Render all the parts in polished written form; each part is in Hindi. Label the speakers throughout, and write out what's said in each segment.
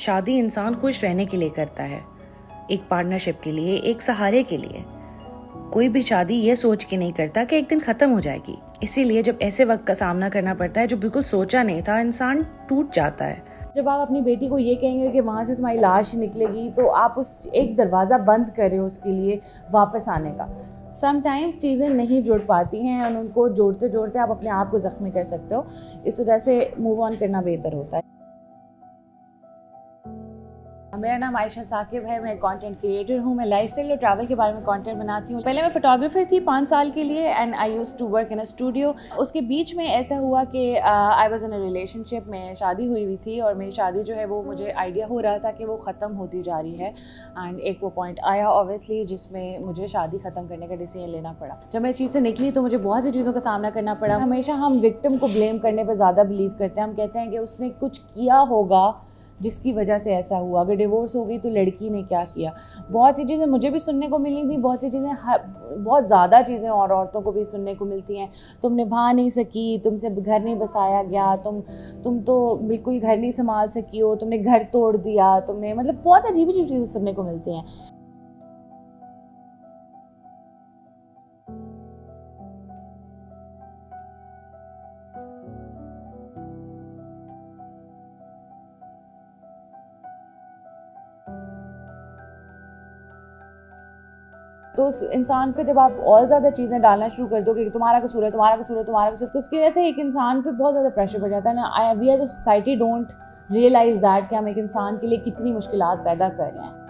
Speaker 1: शादी इंसान खुश रहने के लिए करता है, एक पार्टनरशिप के लिए, एक सहारे के लिए। कोई भी शादी ये सोच के नहीं करता कि एक दिन ख़त्म हो जाएगी। इसीलिए जब ऐसे वक्त का सामना करना पड़ता है जो बिल्कुल सोचा नहीं था, इंसान टूट जाता है।
Speaker 2: जब आप अपनी बेटी को ये कहेंगे कि वहाँ से तुम्हारी लाश निकलेगी, तो आप उस एक दरवाज़ा बंद कर रहे हो उसके लिए वापस आने का। समटाइम्स चीज़ें नहीं जुड़ पाती हैं और उनको जोड़ते जोड़ते आप अपने आप को ज़ख्मी कर सकते हो। इस वजह से मूव ऑन करना बेहतर होता है। मेरा नाम आयशा साकिब है, मैं कंटेंट क्रिएटर हूँ। मैं लाइफस्टाइल और ट्रैवल के बारे में कंटेंट बनाती हूँ। पहले मैं फोटोग्राफर थी 5 साल के लिए and I used to work in a studio. उसके बीच में ऐसा हुआ कि I was in a relationship में, शादी हुई थी और मेरी शादी जो है वो मुझे आइडिया हो रहा था कि वो ख़त्म होती जा रही है एंड एक वो पॉइंट आया ऑब्वियसली जिसमें मुझे शादी ख़त्म करने का डिसीजन लेना पड़ा। जब मैं इस चीज़ से निकली तो मुझे बहुत सी चीज़ों का सामना करना पड़ा। हमेशा हम विक्टिम को ब्लेम करने पर ज़्यादा बिलीव करते हैं। हम कहते हैं कि उसने कुछ किया होगा जिसकी वजह से ऐसा हुआ। अगर डिवोर्स हो गई तो लड़की ने क्या किया। बहुत सी चीज़ें मुझे भी सुनने को मिली थी, बहुत सी चीज़ें, बहुत ज़्यादा चीज़ें और औरतों को भी सुनने को मिलती हैं। तुम निभा नहीं सकी, तुमसे घर नहीं बसाया गया, तुम तो बिल्कुल घर नहीं संभाल सकी हो, तुमने घर तोड़ दिया, तुमने, मतलब बहुत अजीब अजीब चीज़ें सुनने को मिलती हैं। तो उस इंसान पे जब आप और ज़्यादा चीज़ें डालना शुरू कर दो कि तुम्हारा कसूर है, तुम्हारा कसूर है, तुम्हारा कसूर है, तो उसकी वजह से एक इंसान पे बहुत ज़्यादा प्रेशर पड़ जाता है ना। We as a society don't realise that कि हम एक इंसान के लिए कितनी मुश्किलात पैदा कर रहे हैं।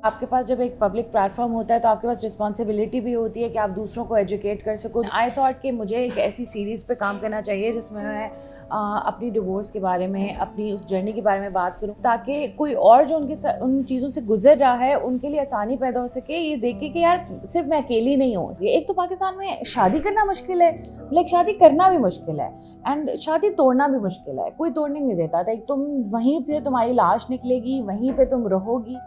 Speaker 2: आपके पास जब एक पब्लिक प्लेटफॉर्म होता है तो आपके पास रिस्पॉन्सिबिलिटी भी होती है कि आप दूसरों को एजुकेट कर सको। आई थॉट कि मुझे एक ऐसी सीरीज़ पे काम करना चाहिए जिसमें मैं अपनी डिवोर्स के बारे में, अपनी उस जर्नी के बारे में बात करूं, ताकि कोई और जो उन चीज़ों से गुजर रहा है उनके लिए आसानी पैदा हो सके। ये देखे कि यार सिर्फ मैं अकेली नहीं हूँ। एक तो पाकिस्तान में शादी करना मुश्किल है, लाइक शादी करना भी मुश्किल है एंड शादी तोड़ना भी मुश्किल है। कोई तोड़ने नहीं देता था। तुम वहीं पे तुम्हारी लाश निकलेगी, वहीं पे तुम रहोगी।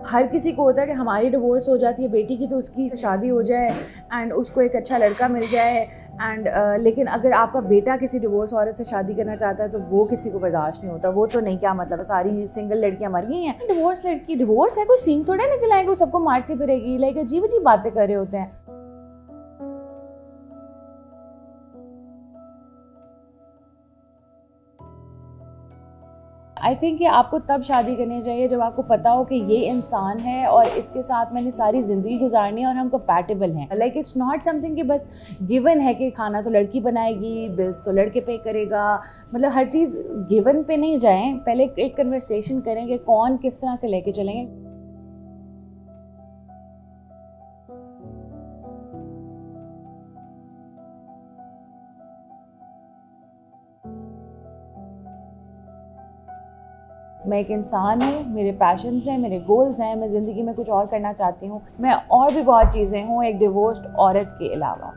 Speaker 2: हर किसी को होता है कि हमारी डिवोर्स हो जाती है बेटी की तो उसकी शादी हो जाए एंड उसको एक अच्छा लड़का मिल जाए एंड लेकिन अगर आपका बेटा किसी डिवोर्स औरत से शादी करना चाहता है तो वो किसी को बर्दाश्त नहीं होता। वो तो नहीं, क्या मतलब, सारी सिंगल लड़कियां मर गई हैं। डिवोर्स लड़की डिवोर्स है, कोई सीन थोड़े निकल आएगा, सबको मारती फिरेगी, लाइक अजीब अजीब बातें कर रहे होते हैं। आई थिंक कि आपको तब शादी करनी चाहिए जब आपको पता हो कि ये इंसान है और इसके साथ मैंने सारी ज़िंदगी गुजारनी है और हम कंपैटिबल हैं। लाइक इट्स नॉट समथिंग कि बस गिवन है कि खाना तो लड़की बनाएगी, बिल्स तो लड़के पे करेगा। मतलब हर चीज़ गिवन पे नहीं जाएं, पहले एक कन्वर्सेशन करें कि कौन किस तरह से लेके चलेंगे। मैं एक इंसान हूँ, मेरे पैशंस हैं, मेरे गोल्स हैं, मैं ज़िंदगी में कुछ और करना चाहती हूँ। मैं और भी बहुत चीज़ें हूँ एक डिवोर्स्ड औरत के अलावा।